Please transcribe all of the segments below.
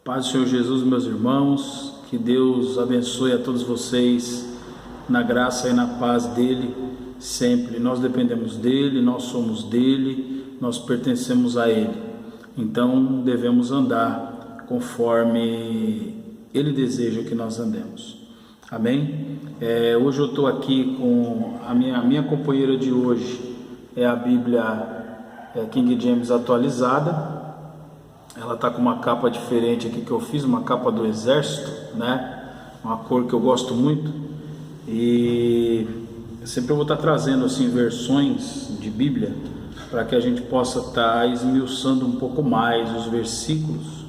Paz do Senhor Jesus, meus irmãos, que Deus abençoe a todos vocês na graça e na paz dele sempre. Nós dependemos dele, nós somos dele, nós pertencemos a ele. Então devemos andar conforme ele deseja que nós andemos. Amém? Hoje eu estou aqui com a minha companheira de hoje, é a Bíblia King James atualizada. Ela está com uma capa diferente aqui que eu fiz, uma capa do exército, né? Uma cor que eu gosto muito. E sempre eu vou estar trazendo assim versões de Bíblia para que a gente possa estar esmiuçando um pouco mais os versículos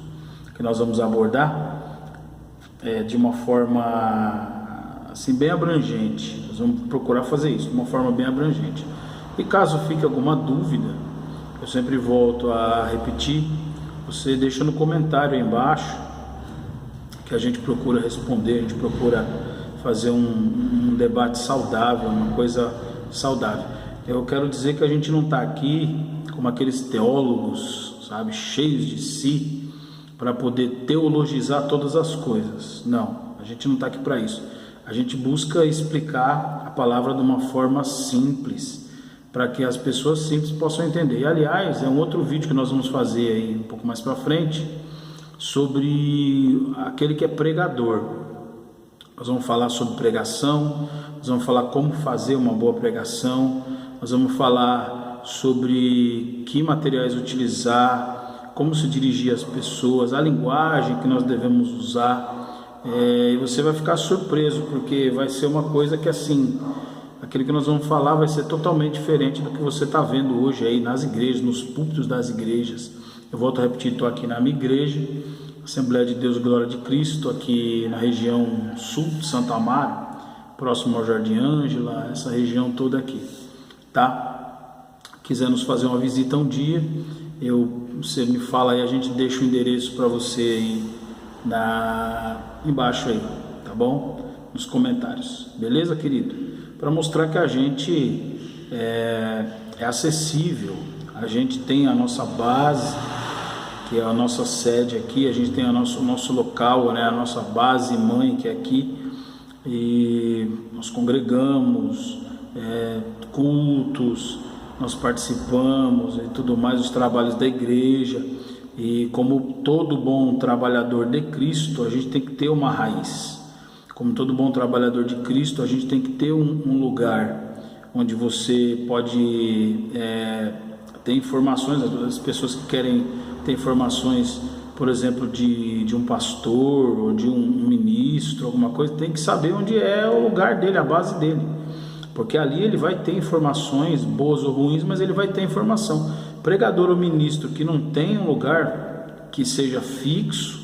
que nós vamos abordar de uma forma assim bem abrangente. Nós vamos procurar fazer isso de uma forma bem abrangente. E caso fique alguma dúvida, eu sempre volto a repetir. Você deixa no comentário aí embaixo, que a gente procura responder, a gente procura fazer um debate saudável, uma coisa saudável. Eu quero dizer que a gente não está aqui como aqueles teólogos, sabe, cheios de si, para poder teologizar todas as coisas. Não, a gente não está aqui para isso. A gente busca explicar a palavra de uma forma simples, para que as pessoas simples possam entender. E aliás, é um outro vídeo que nós vamos fazer aí um pouco mais para frente, sobre aquele que é pregador. Nós vamos falar sobre pregação, nós vamos falar como fazer uma boa pregação, nós vamos falar sobre que materiais utilizar, como se dirigir às pessoas, a linguagem que nós devemos usar. E você vai ficar surpreso, porque vai ser uma coisa que assim, aquilo que nós vamos falar vai ser totalmente diferente do que você está vendo hoje aí nas igrejas, nos púlpitos das igrejas. Eu volto a repetir, estou aqui na minha igreja, Assembleia de Deus Glória de Cristo, aqui na região sul de Santo Amaro, próximo ao Jardim Ângela, essa região toda aqui, tá? Quiser nos fazer uma visita um dia, você me fala aí, a gente deixa o endereço para você aí embaixo aí, tá bom? Nos comentários, beleza, querido? Para mostrar que a gente é acessível, a gente tem a nossa base, que é a nossa sede aqui, a gente tem o nosso local, né, a nossa base mãe, que é aqui, e nós congregamos, cultos, nós participamos e tudo mais, os trabalhos da igreja. E como todo bom trabalhador de Cristo, a gente tem que ter uma raiz. Como todo bom trabalhador de Cristo, a gente tem que ter um lugar onde você pode ter informações. As pessoas que querem ter informações, por exemplo, de um pastor ou de um ministro, alguma coisa, tem que saber onde é o lugar dele, a base dele, porque ali ele vai ter informações boas ou ruins, mas ele vai ter informação. Pregador ou ministro que não tem um lugar que seja fixo,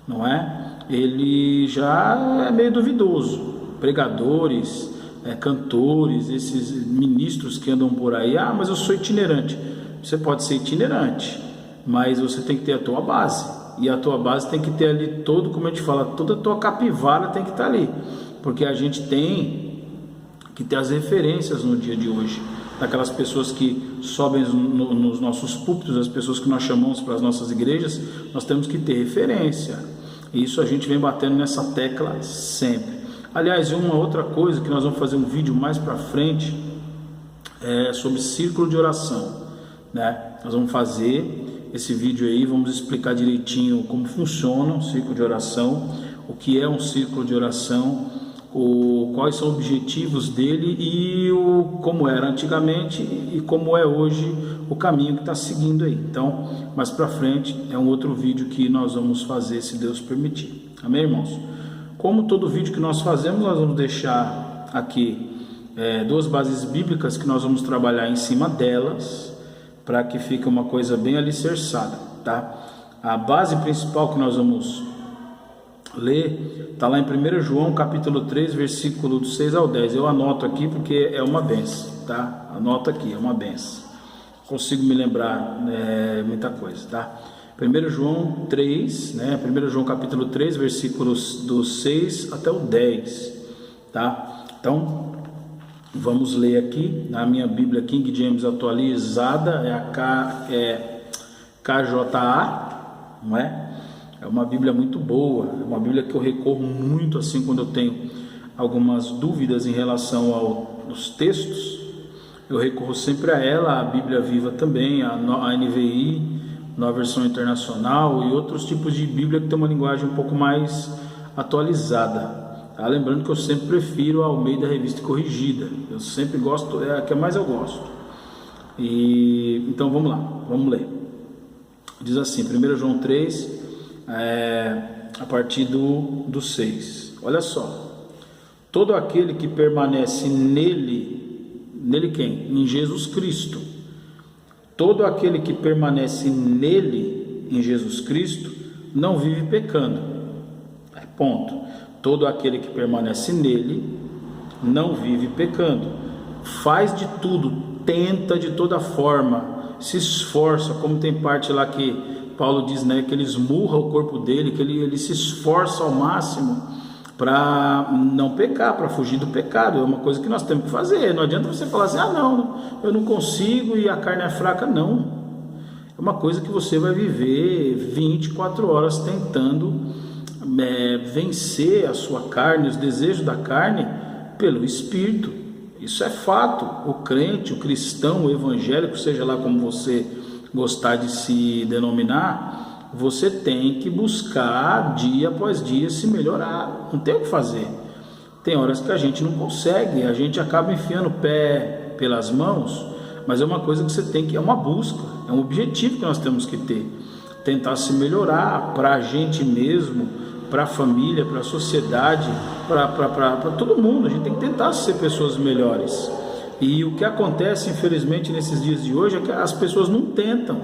não é? Ele já é meio duvidoso. Pregadores, cantores, esses ministros que andam por aí, mas eu sou itinerante. Você pode ser itinerante, mas você tem que ter a tua base, e a tua base tem que ter ali todo, como a gente fala, toda a tua capivara tem que estar ali, porque a gente tem que ter as referências no dia de hoje, daquelas pessoas que sobem nos nossos púlpitos, as pessoas que nós chamamos para as nossas igrejas, nós temos que ter referência. Isso a gente vem batendo nessa tecla sempre. Aliás, uma outra coisa que nós vamos fazer um vídeo mais para frente é sobre círculo de oração, né? Nós vamos fazer esse vídeo aí, vamos explicar direitinho como funciona um círculo de oração, o que é um círculo de oração, quais são os objetivos dele e como era antigamente e como é hoje o caminho que está seguindo aí. Então, mais para frente é um outro vídeo que nós vamos fazer, se Deus permitir. Amém, irmãos? Como todo vídeo que nós fazemos, nós vamos deixar aqui duas bases bíblicas que nós vamos trabalhar em cima delas, para que fique uma coisa bem alicerçada, tá? A base principal que nós vamos ler está lá em 1 João capítulo 3, versículo do 6 ao 10. Eu anoto aqui porque é uma benção, tá? Anota aqui, é uma benção. Consigo me lembrar muita coisa, tá? 1 João 3, né? 1 João capítulo 3, versículos do 6 até o 10, tá? Então, vamos ler aqui na minha Bíblia King James atualizada, é a KJA, não é? É uma Bíblia muito boa, é uma Bíblia que eu recorro muito assim quando eu tenho algumas dúvidas em relação aos textos. Eu recorro sempre a ela, a Bíblia Viva também, a NVI, Nova Versão Internacional e outros tipos de Bíblia que tem uma linguagem um pouco mais atualizada. Tá? Lembrando que eu sempre prefiro a Almeida Revista Corrigida, eu sempre gosto, é a que mais eu gosto. Então vamos lá, vamos ler. Diz assim, 1 João 3, a partir do 6. Olha só: todo aquele que permanece nele quem? Em Jesus Cristo. Todo aquele que permanece nele, em Jesus Cristo, não vive pecando. Ponto. Todo aquele que permanece nele não vive pecando. Faz de tudo, tenta de toda forma, se esforça, como tem parte lá que Paulo diz, né, que ele esmurra o corpo dele, que ele se esforça ao máximo para não pecar, para fugir do pecado. É uma coisa que nós temos que fazer. Não adianta você falar assim, não, eu não consigo e a carne é fraca. Não, é uma coisa que você vai viver 24 horas tentando vencer a sua carne, os desejos da carne pelo Espírito. Isso é fato. O crente, o cristão, o evangélico, seja lá como você gostar de se denominar, você tem que buscar dia após dia se melhorar. Não tem o que fazer. Tem horas que a gente não consegue, a gente acaba enfiando o pé pelas mãos, mas é uma coisa que você tem que, é uma busca, é um objetivo que nós temos que ter, tentar se melhorar para a gente mesmo, para a família, para a sociedade, para todo mundo. A gente tem que tentar ser pessoas melhores. E o que acontece, infelizmente, nesses dias de hoje é que as pessoas não tentam,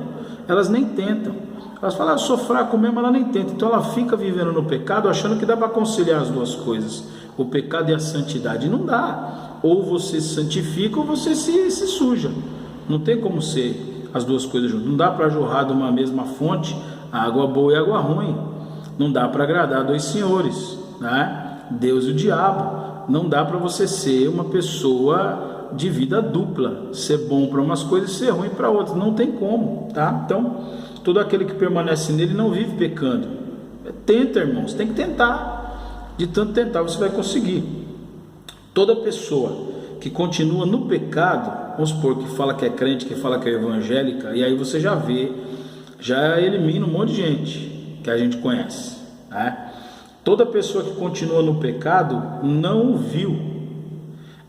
elas nem tentam. Elas falam, eu sou fraco mesmo, ela nem tenta. Então ela fica vivendo no pecado, achando que dá para conciliar as duas coisas, o pecado e a santidade. Não dá. Ou você se santifica ou você se suja. Não tem como ser as duas coisas juntas. Não dá para jorrar de uma mesma fonte água boa e água ruim. Não dá para agradar dois senhores, né? Deus e o diabo. Não dá para você ser uma pessoa de vida dupla, ser bom para umas coisas e ser ruim para outras. Não tem como, tá? Então, todo aquele que permanece nele não vive pecando. Tenta, irmãos, tem que tentar. De tanto tentar você vai conseguir. Toda pessoa que continua no pecado, vamos supor que fala que é crente, que fala que é evangélica, e aí você já vê, já elimina um monte de gente que a gente conhece, né? Toda pessoa que continua no pecado não o viu,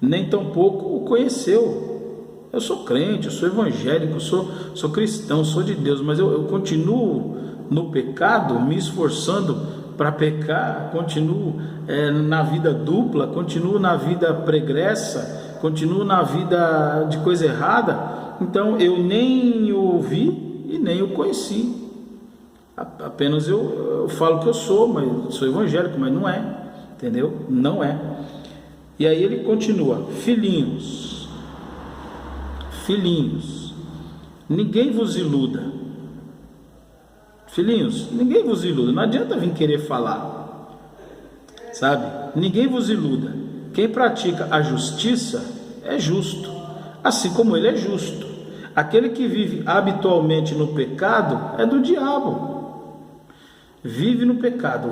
nem tampouco o conheceu. Eu sou crente, eu sou evangélico, eu sou cristão, sou de Deus, mas eu continuo no pecado, me esforçando para pecar, continuo na vida dupla, continuo na vida pregressa, continuo na vida de coisa errada. Então eu nem o ouvi e nem o conheci. Apenas eu falo que eu sou, mas sou evangélico, mas não é, entendeu? Não é. E aí ele continua: filhinhos, ninguém vos iluda. Filhinhos, ninguém vos iluda. Não adianta vir querer falar, sabe? Ninguém vos iluda. Quem pratica a justiça é justo, assim como ele é justo. Aquele que vive habitualmente no pecado é do diabo. Vive no pecado,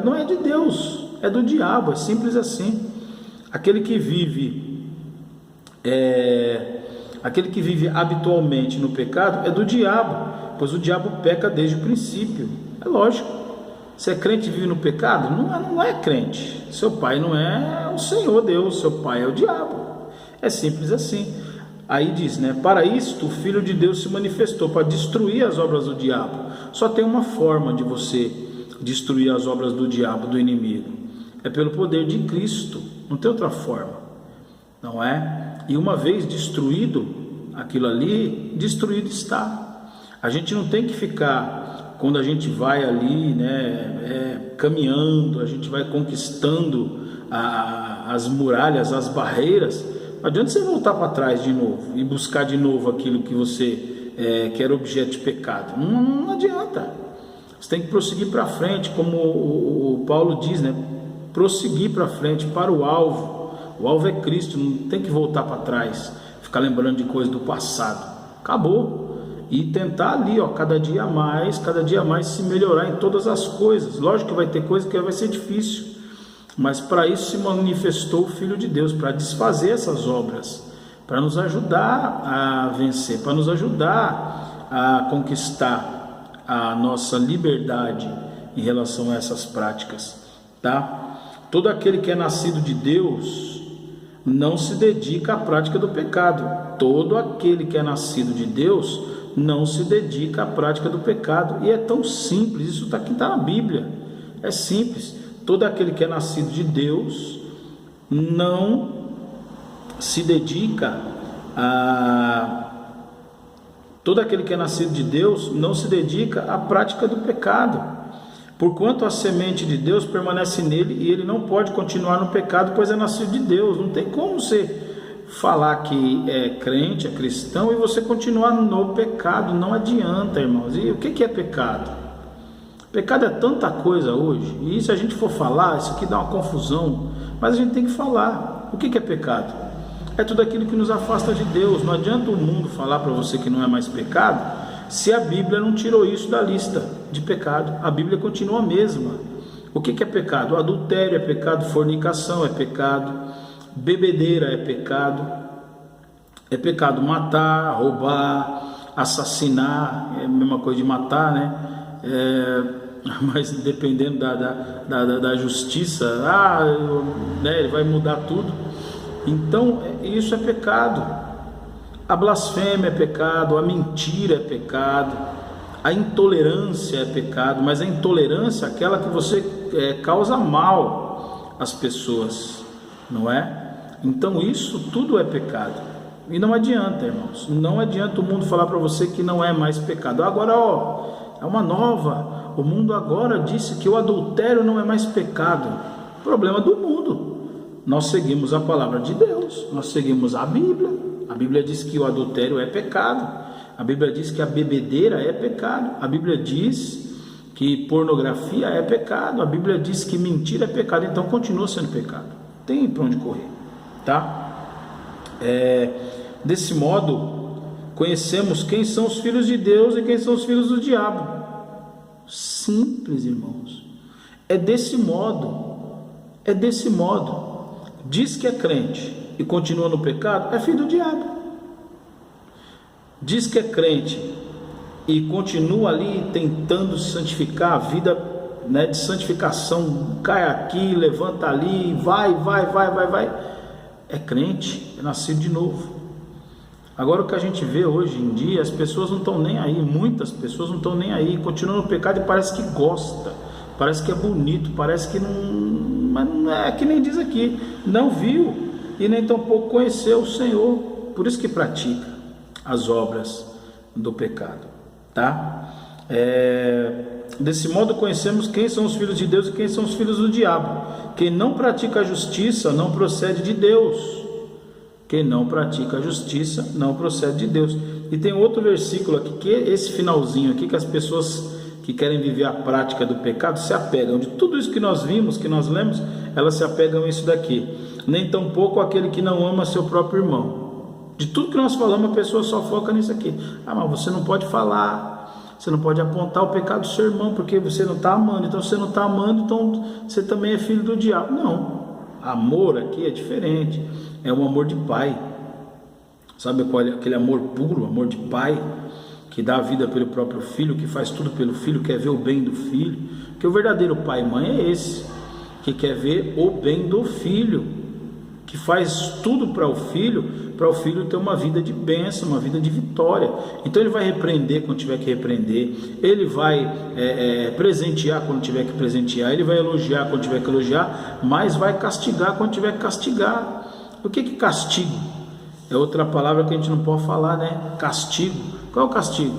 não é de Deus, é do diabo, é simples assim. Aquele que vive habitualmente no pecado é do diabo, pois o diabo peca desde o princípio. É lógico. Se é crente e vive no pecado, não é crente. Seu pai não é o Senhor Deus, seu pai é o diabo. É simples assim. Aí diz, né? Para isto o Filho de Deus se manifestou, para destruir as obras do diabo. Só tem uma forma de você destruir as obras do diabo, do inimigo. É pelo poder de Cristo. Não tem outra forma. Não é? E uma vez destruído aquilo ali, destruído está. A gente não tem que ficar, quando a gente vai ali, né, caminhando, a gente vai conquistando as muralhas, as barreiras. Não adianta você voltar para trás de novo e buscar de novo aquilo que você que era objeto de pecado. Não adianta. Você tem que prosseguir para frente, como o Paulo diz, né? Prosseguir para frente, para o alvo. O alvo é Cristo, não tem que voltar para trás, ficar lembrando de coisas do passado. Acabou. e tentar ali, cada dia mais se melhorar em todas as coisas. Lógico que vai ter coisa que vai ser difícil, mas para isso se manifestou o Filho de Deus, para desfazer essas obras, para nos ajudar a vencer, para nos ajudar a conquistar a nossa liberdade em relação a essas práticas, tá? Todo aquele que é nascido de Deus não se dedica à prática do pecado. Todo aquele que é nascido de Deus não se dedica à prática do pecado. E é tão simples, isso está aqui, está na Bíblia. É simples. Todo aquele que é nascido de Deus não se dedica a... Todo aquele que é nascido de Deus não se dedica à prática do pecado. Porquanto a semente de Deus permanece nele e ele não pode continuar no pecado, pois é nascido de Deus. Não tem como você falar que é crente, é cristão e você continuar no pecado. Não adianta, irmãos. E o que é pecado? Pecado é tanta coisa hoje. E se a gente for falar, isso aqui dá uma confusão. Mas a gente tem que falar. O que é pecado? É tudo aquilo que nos afasta de Deus. Não adianta o mundo falar para você que não é mais pecado, se a Bíblia não tirou isso da lista de pecado. A Bíblia continua a mesma. O que é pecado? O adultério é pecado, fornicação é pecado, bebedeira é pecado matar, roubar, assassinar, é a mesma coisa de matar, né? Mas dependendo da justiça, ele vai mudar tudo. Então isso é pecado. A blasfêmia é pecado, a mentira é pecado, a intolerância é pecado, mas a intolerância é aquela que você causa mal às pessoas, não é? Então isso tudo é pecado. E não adianta, irmãos, não adianta o mundo falar para você que não é mais pecado. Agora, é uma nova. O mundo agora disse que o adultério não é mais pecado. Problema do mundo. Nós seguimos a palavra de Deus, nós seguimos a Bíblia. A Bíblia diz que o adultério é pecado. A Bíblia diz que a bebedeira é pecado. A Bíblia diz que pornografia é pecado. A Bíblia diz que mentira é pecado. Então continua sendo pecado. Tem para onde correr, tá? Desse modo, conhecemos quem são os filhos de Deus e quem são os filhos do diabo. Simples, irmãos. É desse modo. Diz que é crente e continua no pecado, é filho do diabo. Diz que é crente e continua ali tentando santificar a vida, né, de santificação, cai aqui, levanta ali, vai, é crente, é nascido de novo. Agora o que a gente vê hoje em dia, as pessoas não estão nem aí, muitas pessoas não estão nem aí, continuam no pecado e parece que gosta, parece que é bonito, parece que não, mas não é que nem diz aqui, não viu e nem tampouco conheceu o Senhor, por isso que pratica as obras do pecado, tá? Desse modo conhecemos quem são os filhos de Deus e quem são os filhos do diabo. Quem não pratica a justiça não procede de Deus. Quem não pratica a justiça não procede de Deus. E tem outro versículo aqui, que é esse finalzinho aqui, que as pessoas que querem viver a prática do pecado se apegam. De tudo isso que nós vimos, que nós lemos, elas se apegam a isso daqui. Nem tampouco aquele que não ama seu próprio irmão. De tudo que nós falamos, a pessoa só foca nisso aqui. Mas você não pode falar, você não pode apontar o pecado do seu irmão, porque você não está amando. Então, se você não está amando, então você também é filho do diabo. Não, amor aqui é diferente. É um amor de pai. Sabe qual é aquele amor puro, amor de pai, que dá a vida pelo próprio filho, que faz tudo pelo filho, quer ver o bem do filho. Porque o verdadeiro pai e mãe é esse, que quer ver o bem do filho, que faz tudo para o filho ter uma vida de bênção, uma vida de vitória. Então ele vai repreender quando tiver que repreender, ele vai presentear quando tiver que presentear, ele vai elogiar quando tiver que elogiar, mas vai castigar quando tiver que castigar. O que é castigo? É outra palavra que a gente não pode falar, né? Castigo. Qual é o castigo?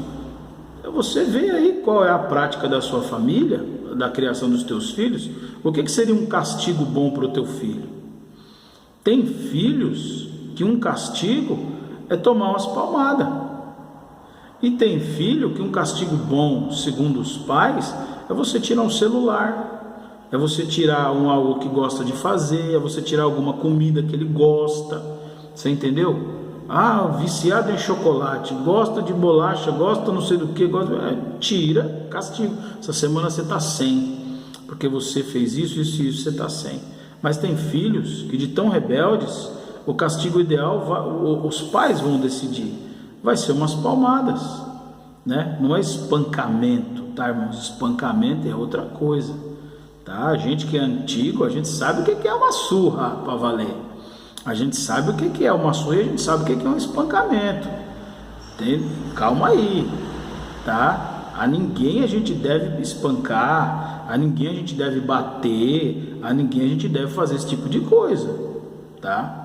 Você vê aí qual é a prática da sua família, da criação dos teus filhos. O que seria um castigo bom para o teu filho? Tem filhos que um castigo é tomar umas palmadas. E tem filho que um castigo bom, segundo os pais, é você tirar um celular, é você tirar algo que gosta de fazer, é você tirar alguma comida que ele gosta. Você entendeu? Viciado em chocolate, gosta de bolacha, gosta não sei do que, tira, castigo. Essa semana você está sem, porque você fez isso, você está sem. Mas tem filhos que de tão rebeldes, o castigo ideal, os pais vão decidir, vai ser umas palmadas, né? Não é espancamento, tá, irmãos? Espancamento é outra coisa, tá? A gente que é antigo, a gente sabe o que é uma surra para valer. A gente sabe o que é uma surra e a gente sabe o que é um espancamento. Calma aí, tá? A ninguém a gente deve espancar, a ninguém a gente deve bater, a ninguém a gente deve fazer esse tipo de coisa, tá?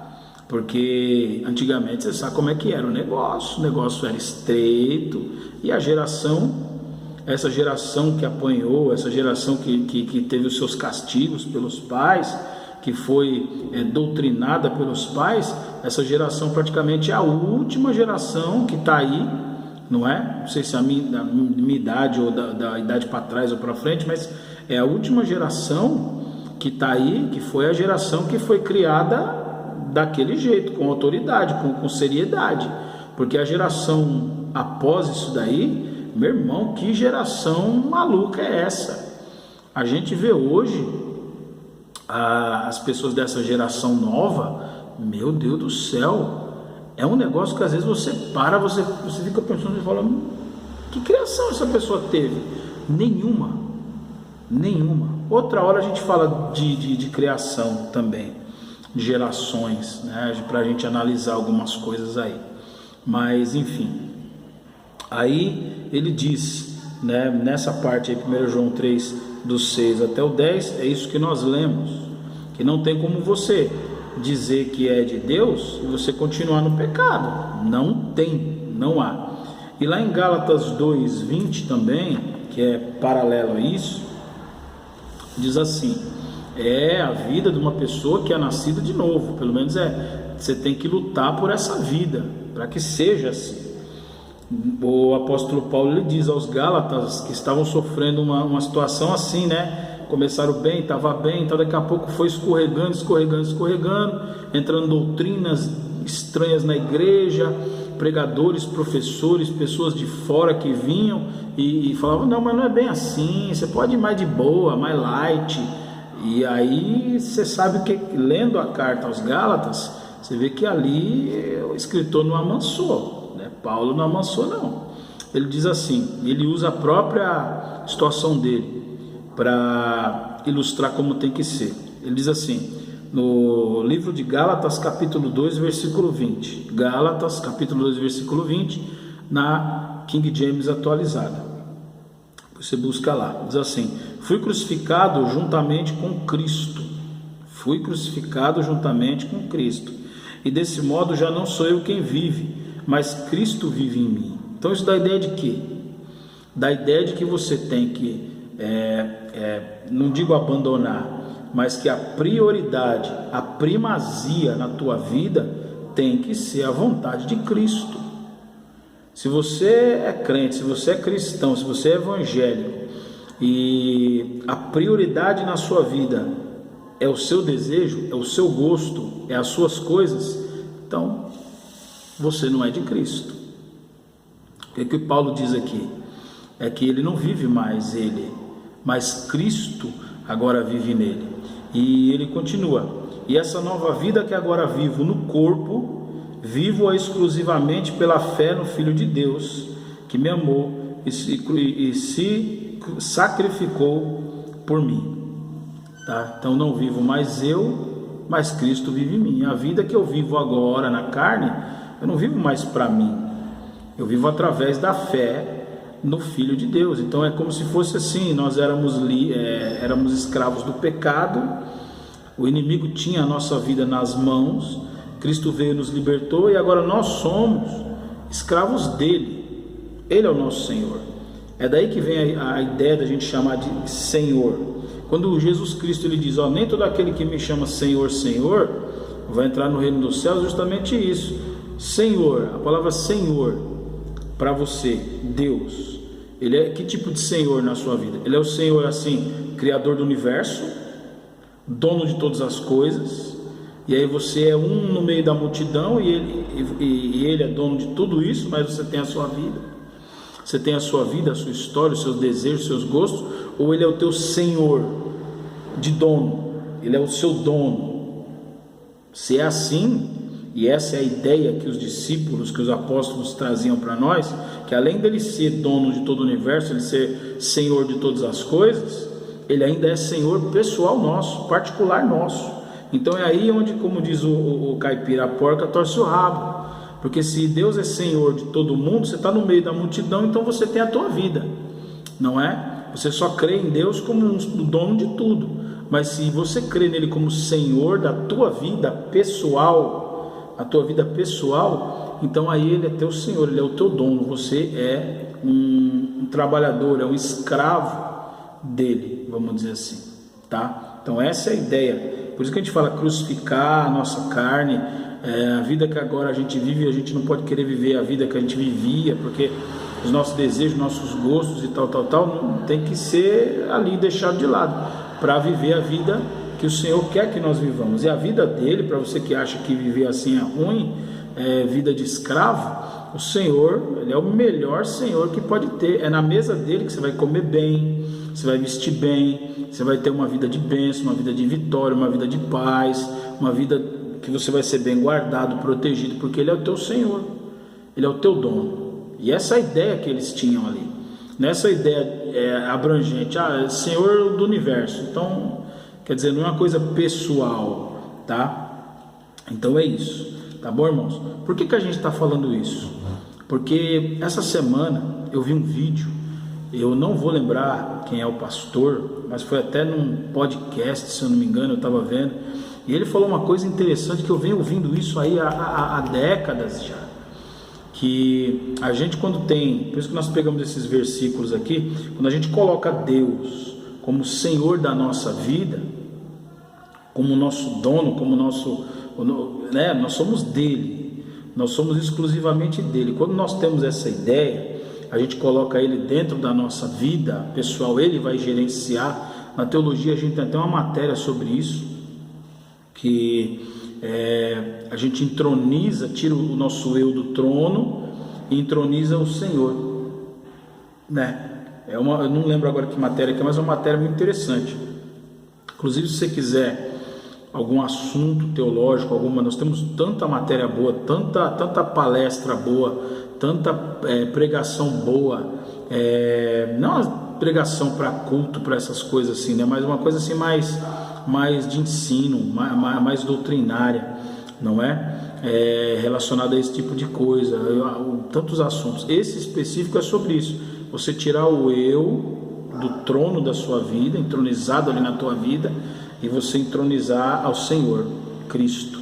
Porque antigamente você sabe como é que era o negócio era estreito, e essa geração que apanhou, essa geração que teve os seus castigos pelos pais, que foi doutrinada pelos pais, essa geração praticamente é a última geração que está aí, não é? Não sei se é da minha idade ou da idade para trás ou para frente, mas é a última geração que está aí, que foi a geração que foi criada daquele jeito, com autoridade, com seriedade, porque a geração após isso daí, meu irmão, que geração maluca é essa? A gente vê hoje as pessoas dessa geração nova, meu Deus do céu, é um negócio que às vezes você fica pensando e fala, que criação essa pessoa teve? Nenhuma. Outra hora a gente fala de criação também, de gerações, né, para a gente analisar algumas coisas aí, mas enfim, aí ele diz, né, nessa parte aí, 1 João 3, do 6 até o 10, é isso que nós lemos, que não tem como você dizer que é de Deus e você continuar no pecado, não há. E lá em Gálatas 2:20 também, que é paralelo a isso, diz assim, é a vida de uma pessoa que é nascida de novo, pelo menos você tem que lutar por essa vida, para que seja assim. O apóstolo Paulo ele diz aos Gálatas que estavam sofrendo uma situação assim, né? Começaram bem, estava bem, então daqui a pouco foi escorregando, entrando doutrinas estranhas na igreja, pregadores, professores, pessoas de fora que vinham e falavam, não, mas não é bem assim, você pode ir mais de boa, mais light. E aí você sabe que, lendo a carta aos Gálatas, você vê que ali o escritor não amansou, né? Paulo não amansou não. Ele diz assim, ele usa a própria situação dele para ilustrar como tem que ser. Ele diz assim, no livro de Gálatas capítulo 2 versículo 20, Gálatas capítulo 2 versículo 20, na King James atualizada, você busca lá, diz assim, fui crucificado juntamente com Cristo, e desse modo já não sou eu quem vive, mas Cristo vive em mim. Então isso dá a ideia de quê? Dá a ideia de que você tem que, não digo abandonar, mas que a prioridade, a primazia na tua vida tem que ser a vontade de Cristo. Se você é crente, se você é cristão, se você é evangélico e a prioridade na sua vida é o seu desejo, é o seu gosto, é as suas coisas, então você não é de Cristo. O que Paulo diz aqui? É que ele não vive mais ele, mas Cristo agora vive nele. E ele continua, e essa nova vida que agora vivo no corpo, vivo-a exclusivamente pela fé no Filho de Deus, que me amou e se sacrificou por mim, tá? Então não vivo mais eu, mas Cristo vive em mim. A vida que eu vivo agora na carne, eu não vivo mais para mim, eu vivo através da fé no Filho de Deus. Então é como se fosse assim, nós éramos escravos do pecado, o inimigo tinha a nossa vida nas mãos, Cristo veio, nos libertou, e agora nós somos escravos dele, ele é o nosso Senhor. É daí que vem a ideia da gente chamar de Senhor. Quando Jesus Cristo ele diz, nem todo aquele que me chama Senhor, Senhor, vai entrar no reino dos céus, justamente isso. Senhor, a palavra Senhor, para você, Deus, ele é que tipo de Senhor na sua vida? Ele é o Senhor assim, Criador do universo, dono de todas as coisas, e aí você é um no meio da multidão, e e Ele é dono de tudo isso, mas você tem a sua vida. Você tem a sua vida, a sua história, os seus desejos, os seus gostos, ou Ele é o teu Senhor de dono, Ele é o seu dono. Se é assim, e essa é a ideia que os discípulos, que os apóstolos traziam para nós, que além dele ser dono de todo o universo, ele ser Senhor de todas as coisas, ele ainda é Senhor pessoal nosso, particular nosso. Então é aí onde, como diz o caipira, a porca torce o rabo. Porque se Deus é Senhor de todo mundo, você está no meio da multidão, então você tem a tua vida, não é? Você só crê em Deus como o dono de tudo. Mas se você crê nele como Senhor da tua vida pessoal, a tua vida pessoal, então aí ele é teu Senhor, ele é o teu dono. Você é um trabalhador, é um escravo dele, vamos dizer assim, tá? Então essa é a ideia. Por isso que a gente fala crucificar a nossa carne. A vida que agora a gente vive, a gente não pode querer viver a vida que a gente vivia, porque os nossos desejos, nossos gostos e tal, não tem que ser ali deixado de lado, para viver a vida que o Senhor quer que nós vivamos. E a vida dele, para você que acha que viver assim é ruim, vida de escravo, o Senhor, ele é o melhor Senhor que pode ter. É na mesa dele que você vai comer bem, você vai vestir bem, você vai ter uma vida de bênção, uma vida de vitória, uma vida de paz, uma vida que você vai ser bem guardado, protegido, porque ele é o teu Senhor, ele é o teu dono. E essa é a ideia que eles tinham ali, nessa ideia abrangente, Senhor do universo. Então, quer dizer, não é uma coisa pessoal, tá? Então é isso, tá bom, irmãos? Por que a gente está falando isso? Porque essa semana eu vi um vídeo, eu não vou lembrar quem é o pastor, mas foi até num podcast, se eu não me engano, eu estava vendo, e ele falou uma coisa interessante, que eu venho ouvindo isso aí há décadas já, que a gente quando tem, por isso que nós pegamos esses versículos aqui, quando a gente coloca Deus como Senhor da nossa vida, como nosso dono, como nosso, né, nós somos dele, nós somos exclusivamente dele. Quando nós temos essa ideia, a gente coloca ele dentro da nossa vida pessoal, ele vai gerenciar. Na teologia a gente tem até uma matéria sobre isso, que a gente entroniza, tira o nosso eu do trono e entroniza o Senhor, né? Eu não lembro agora que matéria que é, mas é uma matéria muito interessante. Inclusive, se você quiser algum assunto teológico, nós temos tanta matéria boa, tanta palestra boa, tanta pregação boa, não uma pregação para culto, para essas coisas assim, né? Mas uma coisa assim mais de ensino, mais doutrinária, não é? Relacionada a esse tipo de coisa, tantos assuntos. Esse específico é sobre isso, você tirar o eu do trono da sua vida, entronizado ali na tua vida, e você entronizar ao Senhor, Cristo.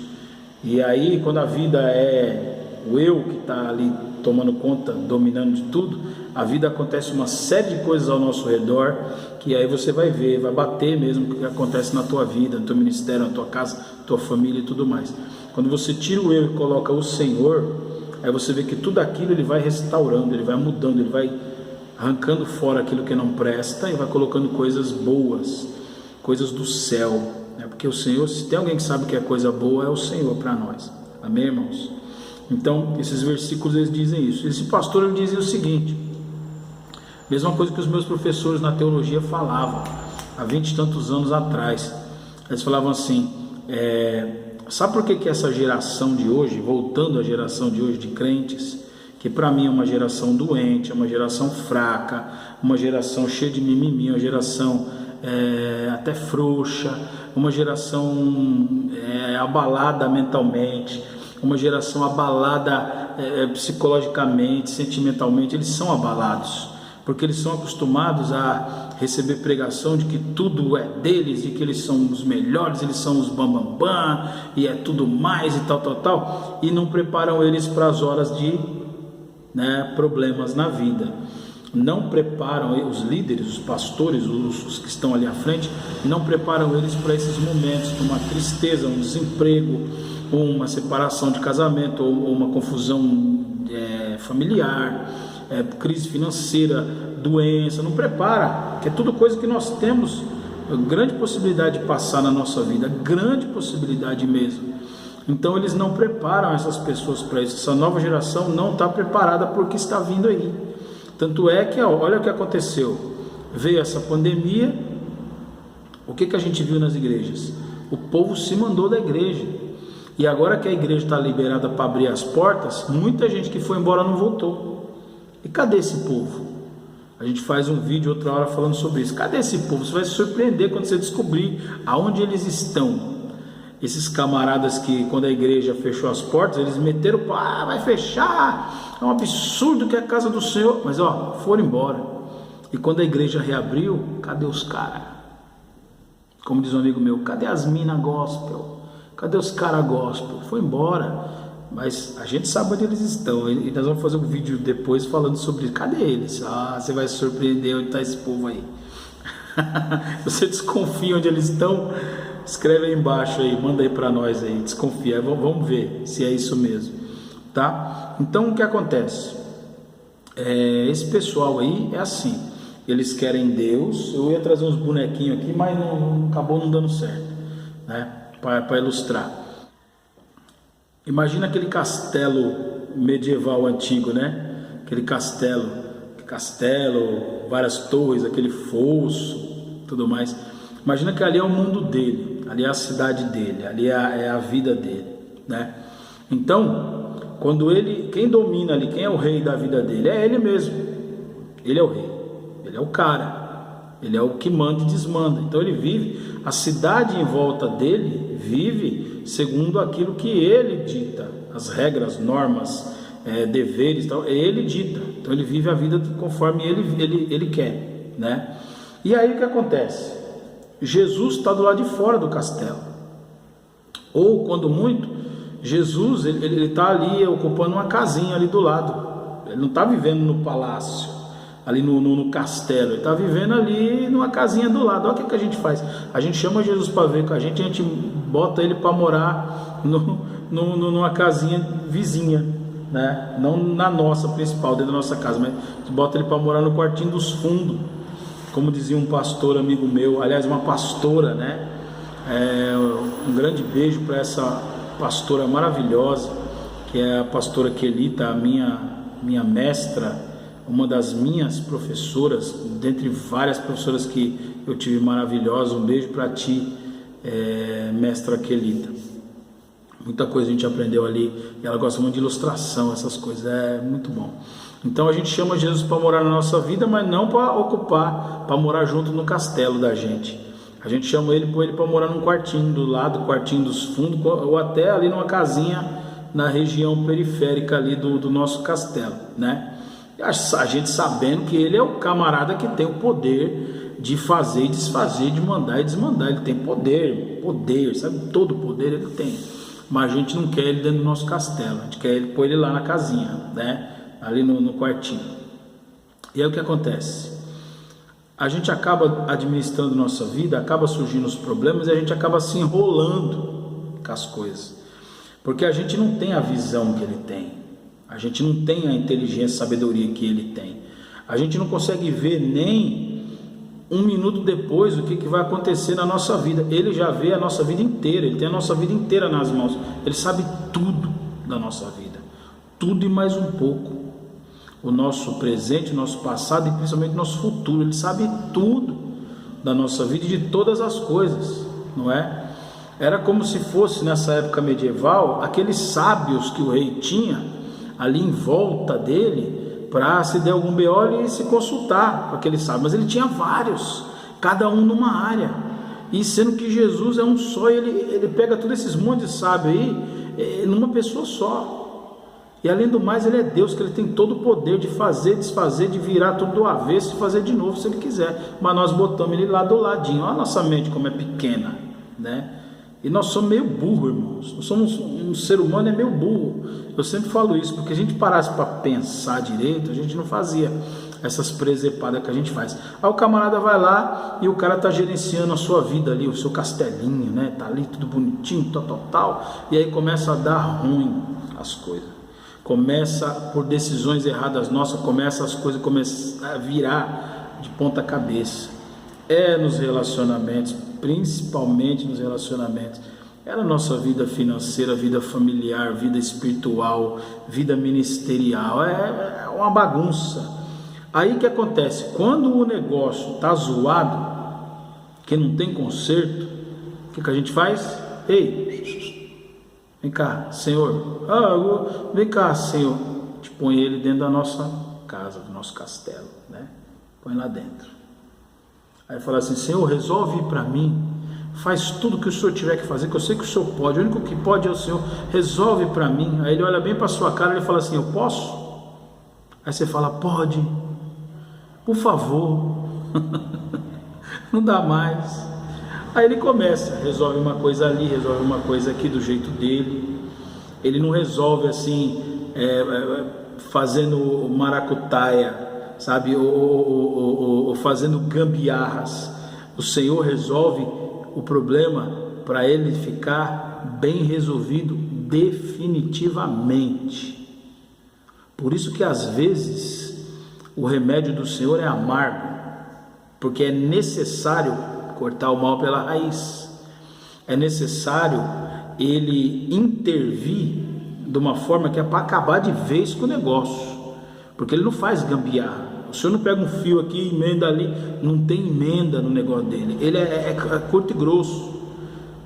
E aí, quando a vida é o eu que está ali tomando conta, dominando de tudo, a vida acontece uma série de coisas ao nosso redor, que aí você vai ver, vai bater mesmo o que acontece na tua vida, no teu ministério, na tua casa, na tua família e tudo mais. Quando você tira o eu e coloca o Senhor, aí você vê que tudo aquilo ele vai restaurando, ele vai mudando, ele vai arrancando fora aquilo que não presta e vai colocando coisas boas, coisas do céu, né? Porque o Senhor, se tem alguém que sabe que é coisa boa, é o Senhor para nós. Amém, irmãos? Então, esses versículos eles dizem isso. Esse pastor ele dizia o seguinte, mesma coisa que os meus professores na teologia falavam há 20 e tantos anos atrás. Eles falavam assim, sabe por que essa geração de hoje, voltando à geração de hoje de crentes, que para mim é uma geração doente, é uma geração fraca, uma geração cheia de mimimi, uma geração até frouxa, uma geração abalada mentalmente, uma geração abalada psicologicamente, sentimentalmente. Eles são abalados, porque eles são acostumados a receber pregação de que tudo é deles, de que eles são os melhores, eles são os bambambam, e é tudo mais e tal, e não preparam eles para as horas de problemas na vida. Não preparam os líderes, os pastores, os que estão ali à frente, não preparam eles para esses momentos, uma tristeza, um desemprego, uma separação de casamento, ou uma confusão familiar, crise financeira, doença. Não prepara, que é tudo coisa que nós temos grande possibilidade de passar na nossa vida, grande possibilidade mesmo. Então eles não preparam essas pessoas para isso. Essa nova geração não está preparada para o que está vindo aí. Tanto é que, olha o que aconteceu. Veio essa pandemia, o que a gente viu nas igrejas? O povo se mandou da igreja. E agora que a igreja está liberada para abrir as portas, muita gente que foi embora não voltou. E cadê esse povo? A gente faz um vídeo outra hora falando sobre isso. Cadê esse povo? Você vai se surpreender quando você descobrir aonde eles estão. Esses camaradas que, quando a igreja fechou as portas, eles meteram, vai fechar, é um absurdo que é a casa do Senhor. Mas foram embora. E quando a igreja reabriu, cadê os caras? Como diz um amigo meu, cadê as minas gospel? Cadê os caras gospel? Foi embora. Mas a gente sabe onde eles estão. E nós vamos fazer um vídeo depois falando sobre isso. Cadê eles? Você vai se surpreender onde está esse povo aí. Você desconfia onde eles estão? Escreve aí embaixo aí, manda aí para nós aí, desconfia, vamos ver se é isso mesmo, tá? Então o que acontece? Esse pessoal aí é assim, eles querem Deus. Eu ia trazer uns bonequinhos aqui, mas acabou não dando certo, né? Para ilustrar. Imagina aquele castelo medieval antigo, né? Aquele castelo, várias torres, aquele fosso, tudo mais. Imagina que ali é o mundo dele, ali é a cidade dele, ali é a vida dele, né? Então, quem domina ali, quem é o rei da vida dele? É ele mesmo. Ele é o rei, ele é o cara, ele é o que manda e desmanda. Então ele vive, a cidade em volta dele vive segundo aquilo que ele dita, as regras, normas, deveres, tal, ele dita. Então ele vive a vida conforme ele quer, né? E aí o que acontece? Jesus está do lado de fora do castelo, ou quando muito, Jesus ele está ali ocupando uma casinha ali do lado. Ele não está vivendo no palácio, ali no castelo, ele está vivendo ali numa casinha do lado. Olha o que a gente faz, a gente chama Jesus para ver com a gente bota ele para morar numa casinha vizinha, né? Não na nossa principal, dentro da nossa casa, mas bota ele para morar no quartinho dos fundos. Como dizia um pastor amigo meu, aliás, uma pastora, né? Um grande beijo para essa pastora maravilhosa, que é a pastora Kelita, a minha mestra, uma das minhas professoras, dentre várias professoras que eu tive maravilhosas. Um beijo para ti, mestra Kelita. Muita coisa a gente aprendeu ali, e ela gosta muito de ilustração, essas coisas, é muito bom. Então a gente chama Jesus para morar na nossa vida, mas não para ocupar, para morar junto no castelo da gente. A gente chama ele para morar num quartinho do lado, quartinho dos fundos, ou até ali numa casinha na região periférica ali do nosso castelo, né? A gente sabendo que ele é o camarada que tem o poder de fazer e desfazer, de mandar e desmandar. Ele tem poder, sabe? Todo o poder ele tem. Mas a gente não quer ele dentro do nosso castelo, a gente quer pôr ele lá na casinha, né? Ali no quartinho. E aí o que acontece? A gente acaba administrando nossa vida, acaba surgindo os problemas e a gente acaba se enrolando com as coisas, porque a gente não tem a visão que ele tem, a gente não tem a inteligência, a sabedoria que ele tem, a gente não consegue ver nem um minuto depois o que vai acontecer na nossa vida. Ele já vê a nossa vida inteira, ele tem a nossa vida inteira nas mãos, ele sabe tudo da nossa vida, tudo e mais um pouco. O nosso presente, o nosso passado e principalmente o nosso futuro. Ele sabe tudo da nossa vida e de todas as coisas, não é? Era como se fosse nessa época medieval, aqueles sábios que o rei tinha ali em volta dele, para se der algum BO ele se consultar com aquele sábio. Mas ele tinha vários, cada um numa área, e sendo que Jesus é um só, ele pega todos esses montes de sábios aí numa pessoa só. E além do mais, ele é Deus, que ele tem todo o poder de fazer, desfazer, de virar tudo do avesso e fazer de novo se ele quiser. Mas nós botamos ele lá do ladinho. Olha a nossa mente como é pequena, né? E nós somos meio burro, irmãos. Nós somos um ser humano meio burro. Eu sempre falo isso, porque a gente parasse para pensar direito, a gente não fazia essas presepadas que a gente faz. Aí o camarada vai lá e o cara tá gerenciando a sua vida ali, o seu castelinho, né? Tá ali tudo bonitinho, tal. E aí começa a dar ruim as coisas. Começa por decisões erradas nossas, as coisas começam a virar de ponta cabeça. Nos relacionamentos, principalmente nos relacionamentos. Era a nossa vida financeira, vida familiar, vida espiritual, vida ministerial, é uma bagunça. Aí o que acontece? Quando o negócio está zoado, que não tem conserto, o que a gente faz? Ei, vem cá, Senhor, vem cá, Senhor, te põe ele dentro da nossa casa, do nosso castelo, né? Põe lá dentro. Aí fala assim: Senhor, resolve para mim, faz tudo que o Senhor tiver que fazer, que eu sei que o Senhor pode, o único que pode é o Senhor, resolve para mim. Aí ele olha bem para sua cara e fala assim: eu posso? Aí você fala: pode, por favor. Não dá mais. Aí ele começa, resolve uma coisa ali, resolve uma coisa aqui do jeito dele. Ele não resolve assim, fazendo maracutaia, sabe, ou fazendo gambiarras. O Senhor resolve o problema para ele ficar bem resolvido definitivamente. Por isso que às vezes o remédio do Senhor é amargo, porque é necessário cortar o mal pela raiz, é necessário ele intervir de uma forma que é para acabar de vez com o negócio, porque ele não faz gambiarra. O Senhor não pega um fio aqui, emenda ali, não tem emenda no negócio dele, ele é curto e grosso,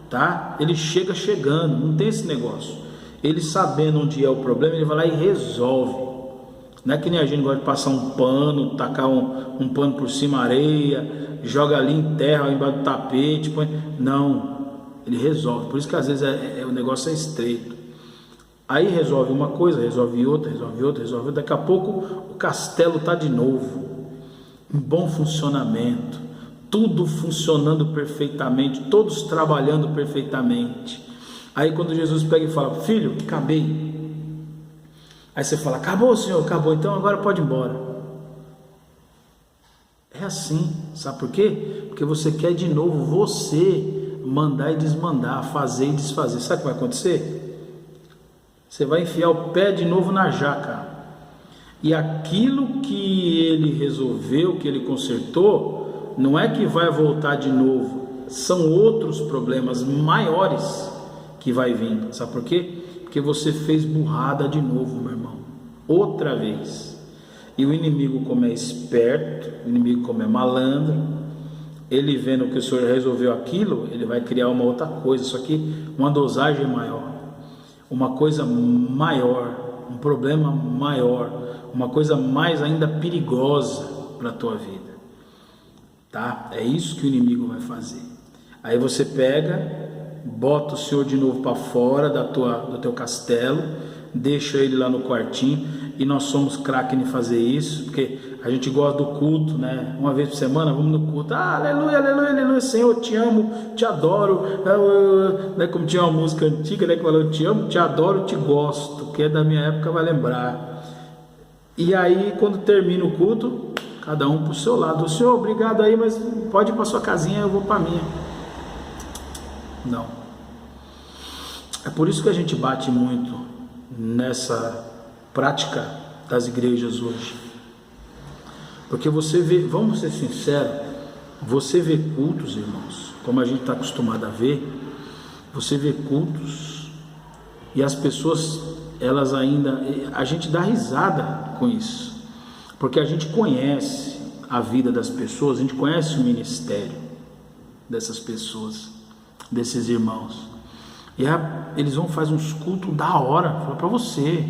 tá? Ele chega chegando, não tem esse negócio. Ele sabendo onde é o problema, ele vai lá e resolve. Não é que nem a gente gosta de passar um pano, tacar um pano por cima, areia, joga ali em terra, embaixo do tapete, põe... Não, ele resolve. Por isso que às vezes o negócio é estreito. Aí resolve uma coisa, resolve outra, resolve outra, resolve outra. Daqui a pouco o castelo está de novo, em bom funcionamento, tudo funcionando perfeitamente, todos trabalhando perfeitamente. Aí quando Jesus pega e fala: filho, acabei. Aí você fala: acabou, Senhor, acabou, então agora pode ir embora. É assim, sabe por quê? Porque você quer de novo você mandar e desmandar, fazer e desfazer. Sabe o que vai acontecer? Você vai enfiar o pé de novo na jaca, e aquilo que ele resolveu, que ele consertou, não é que vai voltar de novo, são outros problemas maiores que vai vir. Sabe por quê? Porque você fez burrada de novo, meu irmão, outra vez. E o inimigo, como é esperto, o inimigo, como é malandro, ele vendo que o Senhor resolveu aquilo, ele vai criar uma outra coisa, só que uma dosagem maior, uma coisa maior, um problema maior, uma coisa mais ainda perigosa para a tua vida, tá? É isso que o inimigo vai fazer. Aí você pega, bota o Senhor de novo para fora do teu castelo, deixa ele lá no quartinho. E nós somos craques em fazer isso, porque a gente gosta do culto, né? Uma vez por semana vamos no culto, aleluia, aleluia, aleluia, Senhor, te amo, te adoro, né? Como tinha uma música antiga, né, que falou: eu te amo, te adoro, te gosto, que é da minha época, vai lembrar. E aí quando termina o culto, cada um para o seu lado: o Senhor, obrigado aí, mas pode ir para sua casinha, eu vou para a minha. Não. É por isso que a gente bate muito nessa prática das igrejas hoje, porque você vê, vamos ser sinceros, você vê cultos, irmãos, como a gente está acostumado a ver, você vê cultos e as pessoas, elas ainda, a gente dá risada com isso, porque a gente conhece a vida das pessoas, a gente conhece o ministério dessas pessoas, desses irmãos, e eles vão fazer uns cultos da hora, fala para você,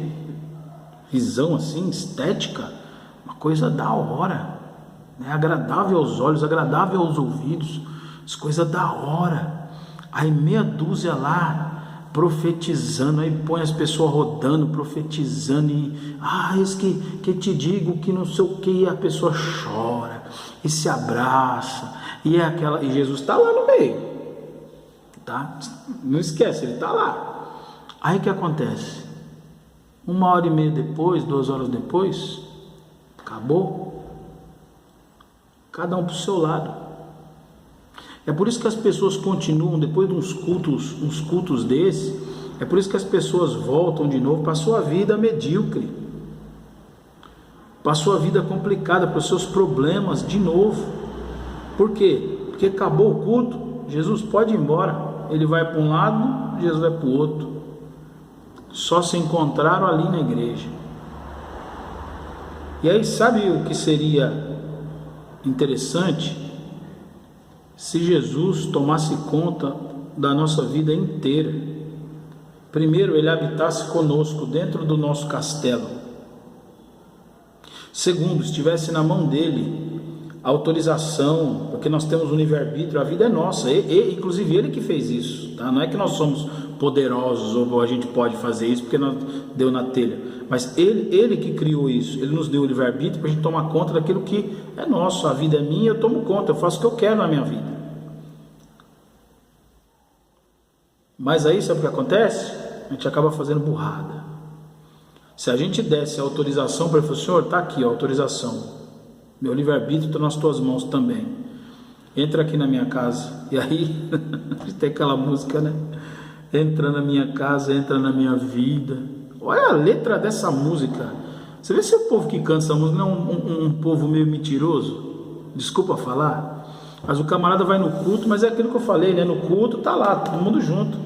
visão assim, estética, uma coisa da hora, né? Agradável aos olhos, agradável aos ouvidos, as coisas da hora. Aí meia dúzia lá profetizando, aí põe as pessoas rodando, profetizando, e isso que te digo, que não sei o que, e a pessoa chora e se abraça, e Jesus está lá no meio, tá? Não esquece, ele está lá. Aí o que acontece? 1h30 depois, 2 horas depois, acabou. Cada um para o seu lado. É por isso que as pessoas continuam, depois de uns cultos desses, é por isso que as pessoas voltam de novo para a sua vida medíocre, para a sua vida complicada, para os seus problemas de novo. Por quê? Porque acabou o culto, Jesus pode ir embora. ele vai para um lado, Jesus vai para o outro. Só se encontraram ali na igreja. E aí, sabe o que seria interessante? Se Jesus tomasse conta da nossa vida inteira. Primeiro, ele habitasse conosco dentro do nosso castelo. Segundo, estivesse na mão dele a autorização, porque nós temos o livre-arbítrio, a vida é nossa, inclusive ele que fez isso, tá? Não é que nós somos poderosos ou a gente pode fazer isso porque nós deu na telha, mas ele que criou isso, ele nos deu o livre-arbítrio para a gente tomar conta daquilo que é nosso. A vida é minha, eu tomo conta, eu faço o que eu quero na minha vida. Mas aí sabe o que acontece? A gente acaba fazendo burrada. Se a gente desse a autorização para ele, falar, Senhor, está aqui a autorização, meu livre-arbítrio está nas tuas mãos também, entra aqui na minha casa. E aí tem aquela música, né? Entra na minha casa, entra na minha vida. Olha a letra dessa música. Você vê se o povo que canta essa música não é um povo meio mentiroso, desculpa falar, mas o camarada vai no culto, mas é aquilo que eu falei, né? No culto tá lá, todo mundo junto,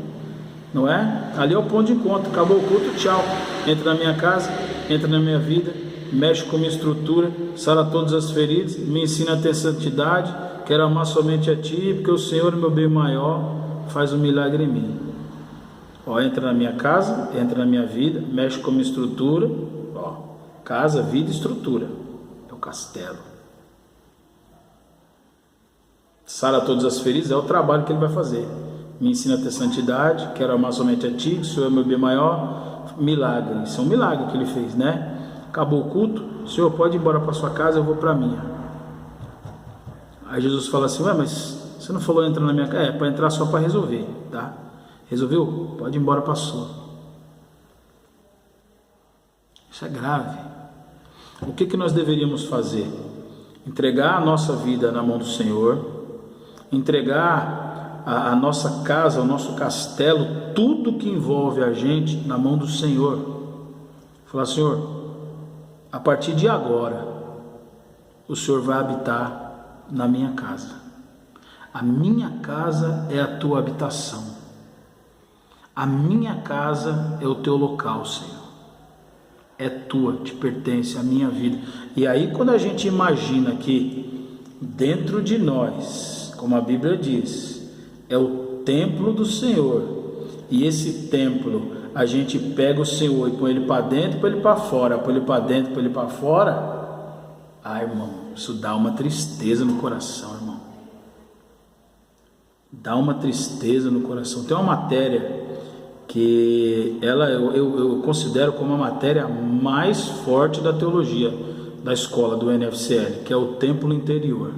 não é? Ali é o ponto de encontro, acabou o culto, tchau. Entra na minha casa, entra na minha vida, mexe com minha estrutura, sara todas as feridas, me ensina a ter santidade, quero amar somente a Ti, porque o Senhor é meu bem maior, faz um milagre em mim. Ó, entra na minha casa, entra na minha vida, mexe com minha estrutura, ó, casa, vida, estrutura, é o castelo. Sara todas as feridas, é o trabalho que ele vai fazer. Me ensina a ter santidade, quero amar somente a Ti, o Senhor é meu bem maior, milagre. Isso é um milagre que ele fez, né? Acabou o culto, Senhor, pode ir embora para sua casa, eu vou para a minha. Aí Jesus fala assim, ué, mas você não falou entrar na minha casa? É, para entrar só para resolver, tá? Resolveu? Pode ir embora para a sua. Isso é grave. O que nós deveríamos fazer? Entregar a nossa vida na mão do Senhor, entregar a nossa casa, o nosso castelo, tudo que envolve a gente na mão do Senhor. Falar, Senhor, a partir de agora, o Senhor vai habitar na minha casa. A minha casa é a tua habitação. A minha casa é o teu local, Senhor. É tua, te pertence a minha vida. E aí quando a gente imagina que dentro de nós, como a Bíblia diz, é o templo do Senhor, e esse templo a gente pega o Senhor e põe ele para dentro, põe ele para fora, põe ele para dentro, põe ele para fora. Ah, irmão, isso dá uma tristeza no coração, irmão. Dá uma tristeza no coração. Tem uma matéria que eu considero como a matéria mais forte da teologia da escola do NFCL, que é o templo interior.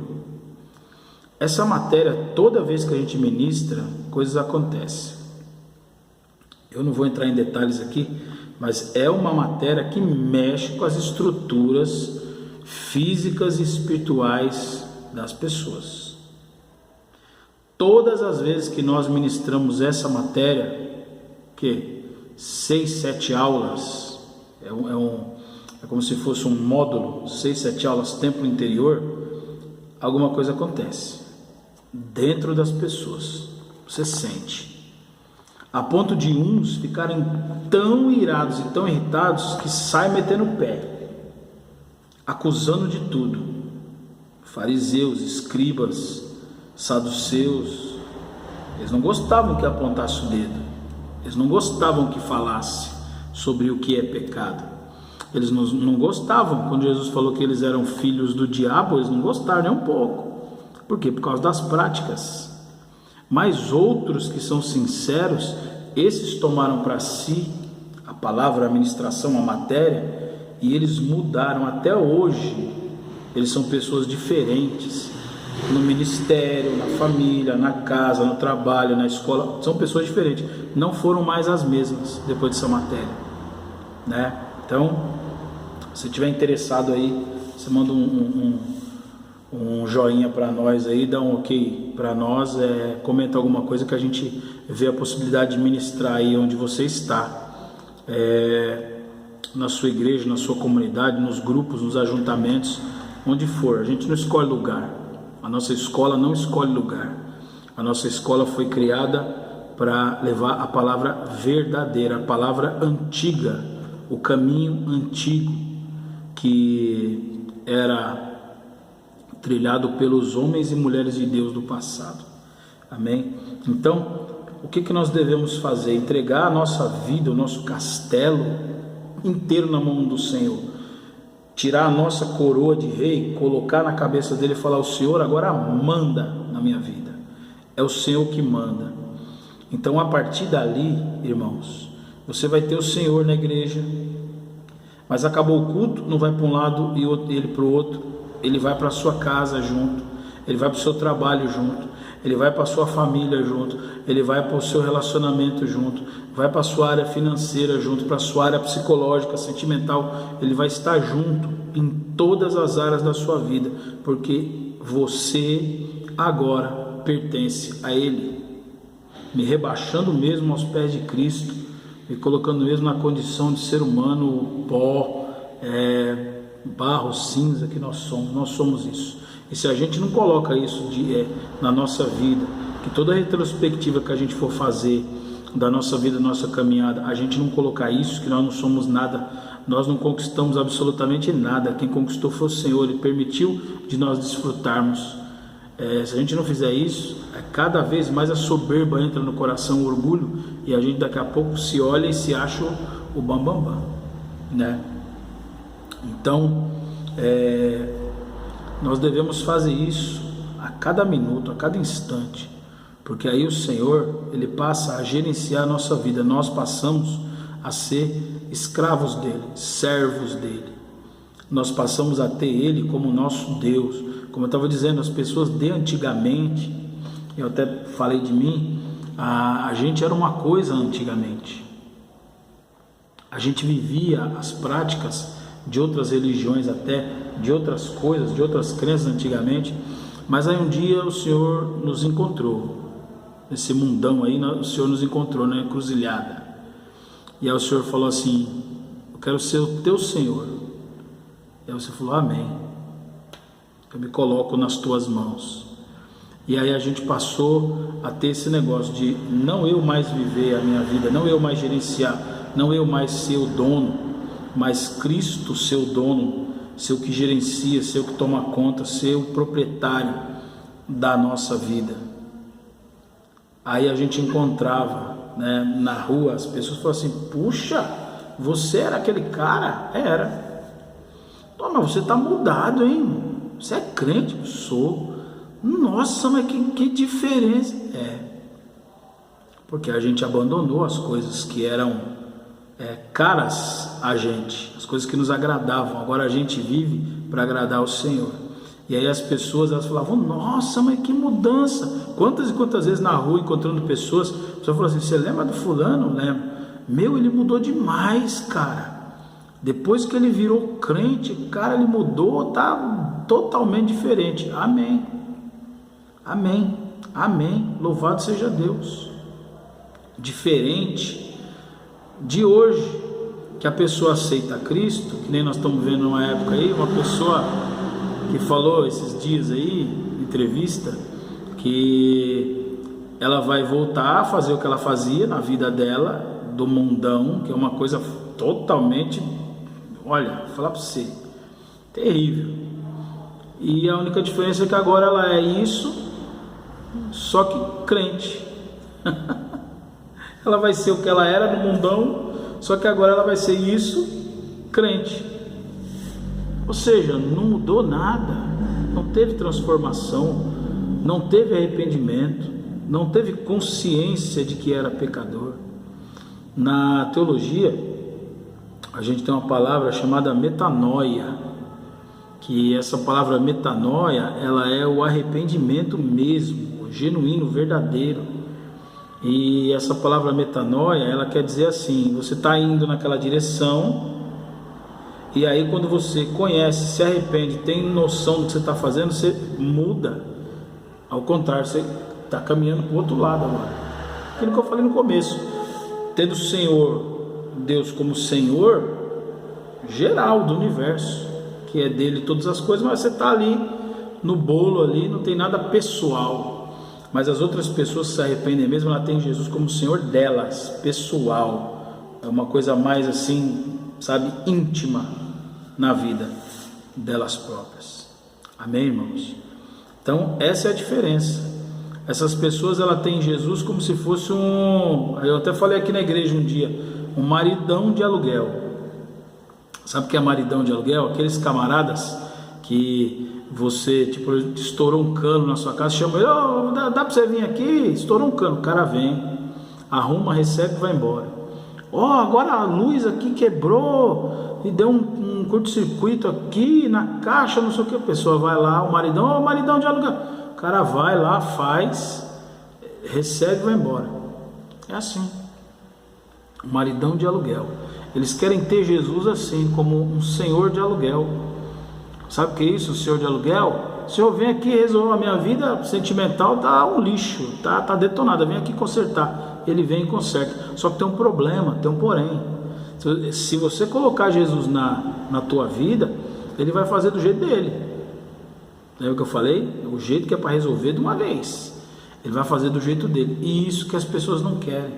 Essa matéria, toda vez que a gente ministra, coisas acontecem. Eu não vou entrar em detalhes aqui, mas é uma matéria que mexe com as estruturas físicas e espirituais das pessoas. Todas as vezes que nós ministramos essa matéria, que 6, 7 aulas, é como se fosse um módulo, 6, 7 aulas, templo interior, alguma coisa acontece dentro das pessoas, você sente, a ponto de uns ficarem tão irados e tão irritados que saem metendo o pé, acusando de tudo. Fariseus, escribas, saduceus, eles não gostavam que apontasse o dedo, eles não gostavam que falasse sobre o que é pecado, eles não gostavam quando Jesus falou que eles eram filhos do diabo, eles não gostaram nem um pouco. Por quê? Por causa das práticas. Mas outros que são sinceros, esses tomaram para si a palavra, a ministração, a matéria, e eles mudaram. Até hoje eles são pessoas diferentes no ministério, na família, na casa, no trabalho, na escola, são pessoas diferentes, não foram mais as mesmas depois dessa matéria, né? Então, se tiver interessado aí, você manda um joinha para nós aí, dá um ok para nós, comenta alguma coisa que a gente vê a possibilidade de ministrar aí onde você está, na sua igreja, na sua comunidade, nos grupos, nos ajuntamentos, onde for. A gente não escolhe lugar, a nossa escola não escolhe lugar, a nossa escola foi criada para levar a palavra verdadeira, a palavra antiga, o caminho antigo que era trilhado pelos homens e mulheres de Deus do passado. Amém? Então, o que nós devemos fazer? Entregar a nossa vida, o nosso castelo inteiro na mão do Senhor. Tirar a nossa coroa de rei, colocar na cabeça dele e falar: o Senhor agora manda na minha vida. É o Senhor que manda. Então, a partir dali, irmãos, você vai ter o Senhor na igreja, mas acabou o culto, não vai para um lado e ele para o outro. Ele vai para a sua casa junto, ele vai para o seu trabalho junto, ele vai para a sua família junto, ele vai para o seu relacionamento junto, vai para a sua área financeira junto, para a sua área psicológica, sentimental. Ele vai estar junto em todas as áreas da sua vida, porque você agora pertence a Ele. Me rebaixando mesmo aos pés de Cristo, me colocando mesmo na condição de ser humano, pó, barro, cinza que nós somos isso. E se a gente não coloca isso na nossa vida, que toda retrospectiva que a gente for fazer da nossa vida, da nossa caminhada, a gente não colocar isso, que nós não somos nada, nós não conquistamos absolutamente nada. Quem conquistou foi o Senhor, Ele permitiu de nós desfrutarmos. Se a gente não fizer isso, cada vez mais a soberba entra no coração, o orgulho, e a gente daqui a pouco se olha e se acha o bambambam, né? Então, nós devemos fazer isso a cada minuto, a cada instante, porque aí o Senhor, Ele passa a gerenciar a nossa vida. Nós passamos a ser escravos dEle, servos dEle. Nós passamos a ter Ele como nosso Deus. Como eu estava dizendo, as pessoas de antigamente, eu até falei de mim, a gente era uma coisa antigamente. A gente vivia as práticas de outras religiões, até de outras coisas, de outras crenças antigamente, mas aí um dia o Senhor nos encontrou, nesse mundão aí, o Senhor nos encontrou na encruzilhada, e aí o Senhor falou assim: eu quero ser o teu Senhor. E aí você falou: amém, eu me coloco nas tuas mãos. E aí a gente passou a ter esse negócio de não eu mais viver a minha vida, não eu mais gerenciar, não eu mais ser o dono, mas Cristo ser o dono, ser o que gerencia, ser o que toma conta, ser o proprietário da nossa vida. Aí a gente encontrava, né, na rua, as pessoas falavam assim: puxa, você era aquele cara? Era. Não, mas você está mudado, hein? Você é crente? Sou. Nossa, mas que diferença. Porque a gente abandonou as coisas que eram caras a gente, as coisas que nos agradavam. Agora a gente vive para agradar ao Senhor. E aí as pessoas, elas falavam: nossa, mas que mudança. Quantas e quantas vezes na rua, encontrando pessoas, a pessoa falou assim: você lembra do fulano? Lembro. Meu, ele mudou demais, cara. Depois que ele virou crente, cara, ele mudou, tá totalmente diferente. Amém, amém, amém, louvado seja Deus. Diferente de hoje, que a pessoa aceita Cristo, que nem nós estamos vendo numa época aí, uma pessoa que falou esses dias aí, entrevista, que ela vai voltar a fazer o que ela fazia na vida dela, do mundão, que é uma coisa totalmente, olha, vou falar para você, terrível. E a única diferença é que agora ela é isso, só que crente. Ela vai ser o que ela era no mundão, só que agora ela vai ser isso, crente. Ou seja, não mudou nada, não teve transformação, não teve arrependimento, não teve consciência de que era pecador. Na teologia, a gente tem uma palavra chamada metanoia, que essa palavra metanoia, ela é o arrependimento mesmo, genuíno, verdadeiro. E essa palavra metanoia, ela quer dizer assim: você está indo naquela direção, e aí quando você conhece, se arrepende, tem noção do que você está fazendo, você muda. Ao contrário, você está caminhando para o outro lado agora. Aquilo que eu falei no começo, tendo o Senhor, Deus como Senhor geral do universo, que é dele todas as coisas, mas você está ali no bolo ali, não tem nada pessoal. mas as outras pessoas que se arrependem mesmo, ela tem Jesus como Senhor delas, pessoal, é uma coisa mais assim, sabe, íntima na vida delas próprias. Amém, irmãos? Então essa é a diferença. Essas pessoas, ela tem Jesus como se fosse eu até falei aqui na igreja um dia, um maridão de aluguel. Sabe o que é maridão de aluguel? Aqueles camaradas que você, tipo, estourou um cano na sua casa, chama ele, oh, dá pra você vir aqui? Estourou um cano, o cara vem, arruma, recebe e vai embora. Agora a luz aqui quebrou e deu um curto-circuito aqui na caixa, não sei o que. A pessoa vai lá, o maridão de aluguel. O cara vai lá, faz, recebe e vai embora. É assim. O maridão de aluguel. Eles querem ter Jesus assim, como um senhor de aluguel. Sabe o que é isso, o senhor de aluguel? O senhor vem aqui resolver a minha vida sentimental, tá um lixo, tá detonada, vem aqui consertar. Ele vem e conserta. Só que tem um problema, tem um porém. Se você colocar Jesus na tua vida, ele vai fazer do jeito dele. É o que eu falei? O jeito que é para resolver de uma vez. Ele vai fazer do jeito dele. E isso que as pessoas não querem.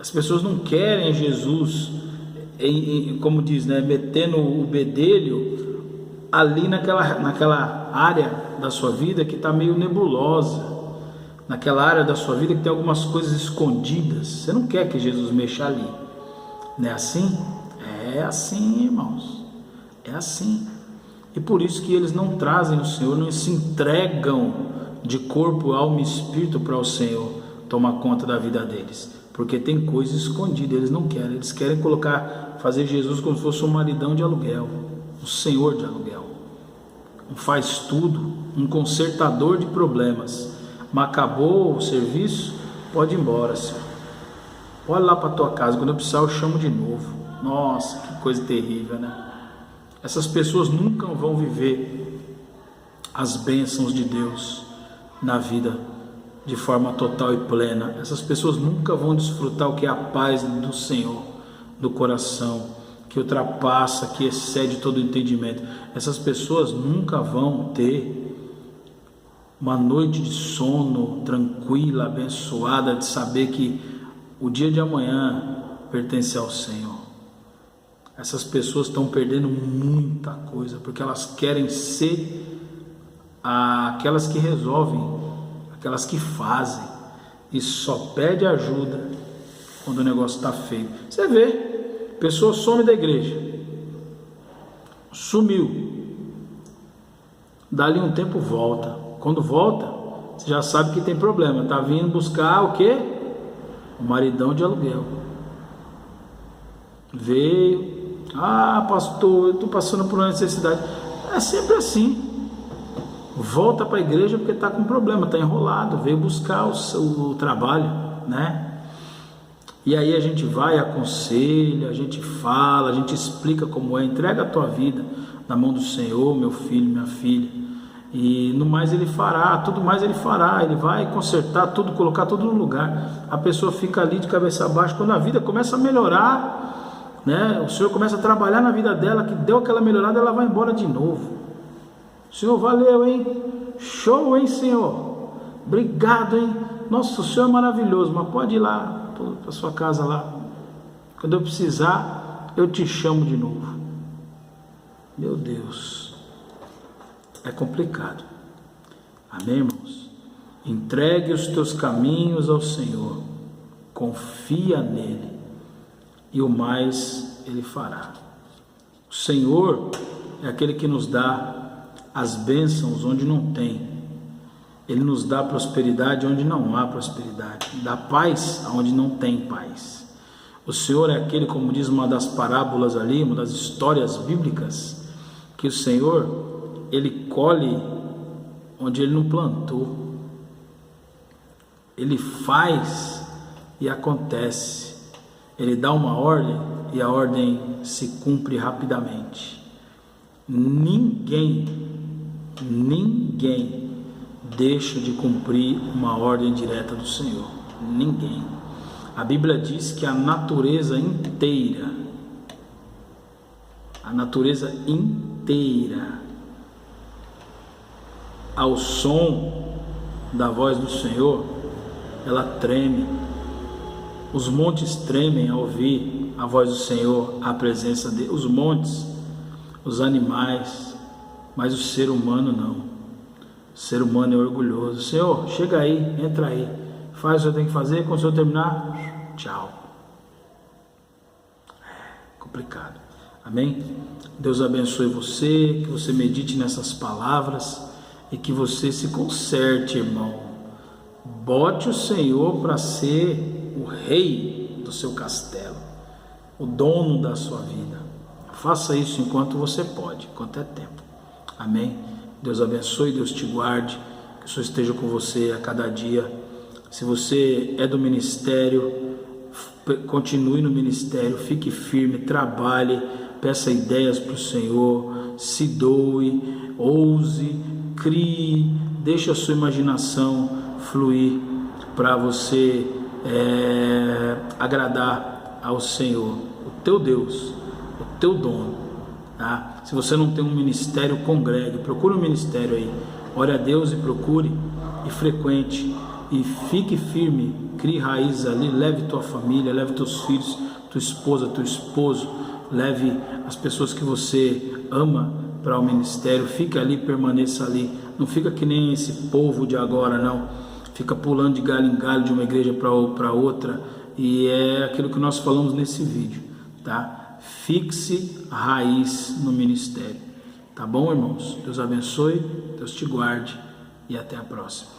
As pessoas não querem Jesus, como diz, né, metendo o bedelho ali naquela área da sua vida que está meio nebulosa. Naquela área da sua vida que tem algumas coisas escondidas. Você não quer que Jesus mexa ali. Não é assim? É assim, irmãos. É assim. E por isso que eles não trazem o Senhor, não se entregam de corpo, alma e espírito para o Senhor tomar conta da vida deles. Porque tem coisa escondida, eles não querem. Eles querem fazer Jesus como se fosse um maridão de aluguel, um senhor de aluguel, um faz tudo, um consertador de problemas. Mas acabou o serviço, pode ir embora, Senhor. Olha lá para a tua casa, quando eu precisar eu chamo de novo. Nossa, que coisa terrível, né? Essas pessoas nunca vão viver as bênçãos de Deus na vida de forma total e plena. Essas pessoas nunca vão desfrutar o que é a paz do Senhor, do coração, que ultrapassa, que excede todo o entendimento. Essas pessoas nunca vão ter uma noite de sono tranquila, abençoada, de saber que o dia de amanhã pertence ao Senhor. Essas pessoas estão perdendo muita coisa, porque elas querem ser aquelas que resolvem, aquelas que fazem, e só pede ajuda quando o negócio está feio. Você vê, a pessoa some da igreja, sumiu, dali um tempo volta. Quando volta, você já sabe que tem problema, está vindo buscar o quê? O maridão de aluguel. Veio, pastor, eu estou passando por uma necessidade. É sempre assim. Volta para a igreja porque está com problema, está enrolado, veio buscar o trabalho, né? E aí a gente vai, aconselha, a gente fala, a gente explica como é. Entrega a tua vida na mão do Senhor, meu filho, minha filha, e no mais ele fará, tudo mais ele fará. Ele vai consertar tudo, colocar tudo no lugar. A pessoa fica ali de cabeça baixa. Quando a vida começa a melhorar, né, o Senhor começa a trabalhar na vida dela, que deu aquela melhorada, ela vai embora de novo. Senhor, valeu, hein? Show, hein, Senhor? Obrigado, hein? Nossa, o Senhor é maravilhoso, mas pode ir lá para sua casa lá. Quando eu precisar, eu te chamo de novo. Meu Deus, é complicado. Amém, irmãos? Entregue os teus caminhos ao Senhor, confia nele, e o mais ele fará. O Senhor é aquele que nos dá as bênçãos onde não tem. Ele nos dá prosperidade onde não há prosperidade, dá paz onde não tem paz. O Senhor é aquele, como diz uma das parábolas ali, uma das histórias bíblicas, que o Senhor, ele colhe onde ele não plantou. Ele faz e acontece. Ele dá uma ordem e a ordem se cumpre rapidamente. Ninguém deixa de cumprir uma ordem direta do Senhor. Ninguém. A Bíblia diz que a natureza inteira, ao som da voz do Senhor, ela treme. Os montes tremem ao ouvir a voz do Senhor, a presença dele. Os montes, os animais, mas o ser humano não. O ser humano é orgulhoso. Senhor, chega aí, entra aí, faz o que eu tenho que fazer, quando o Senhor terminar, tchau. É complicado. Amém? Deus abençoe você, que você medite nessas palavras e que você se conserte, irmão. Bote o Senhor para ser o rei do seu castelo, o dono da sua vida. Faça isso enquanto você pode, enquanto é tempo. Amém? Deus abençoe, Deus te guarde, que o Senhor esteja com você a cada dia. Se você é do ministério, continue no ministério, fique firme, trabalhe, peça ideias para o Senhor, se doe, ouse, crie, deixe a sua imaginação fluir para você agradar ao Senhor, o teu Deus, o teu dono, tá? Se você não tem um ministério, congregue, procure um ministério aí, ore a Deus e procure e frequente e fique firme, crie raízes ali, leve tua família, leve teus filhos, tua esposa, teu esposo, leve as pessoas que você ama para o ministério, fique ali, permaneça ali, não fica que nem esse povo de agora não, fica pulando de galho em galho de uma igreja para outra, e é aquilo que nós falamos nesse vídeo, tá? Fixe a raiz no ministério, tá bom, irmãos? Deus abençoe, Deus te guarde e até a próxima.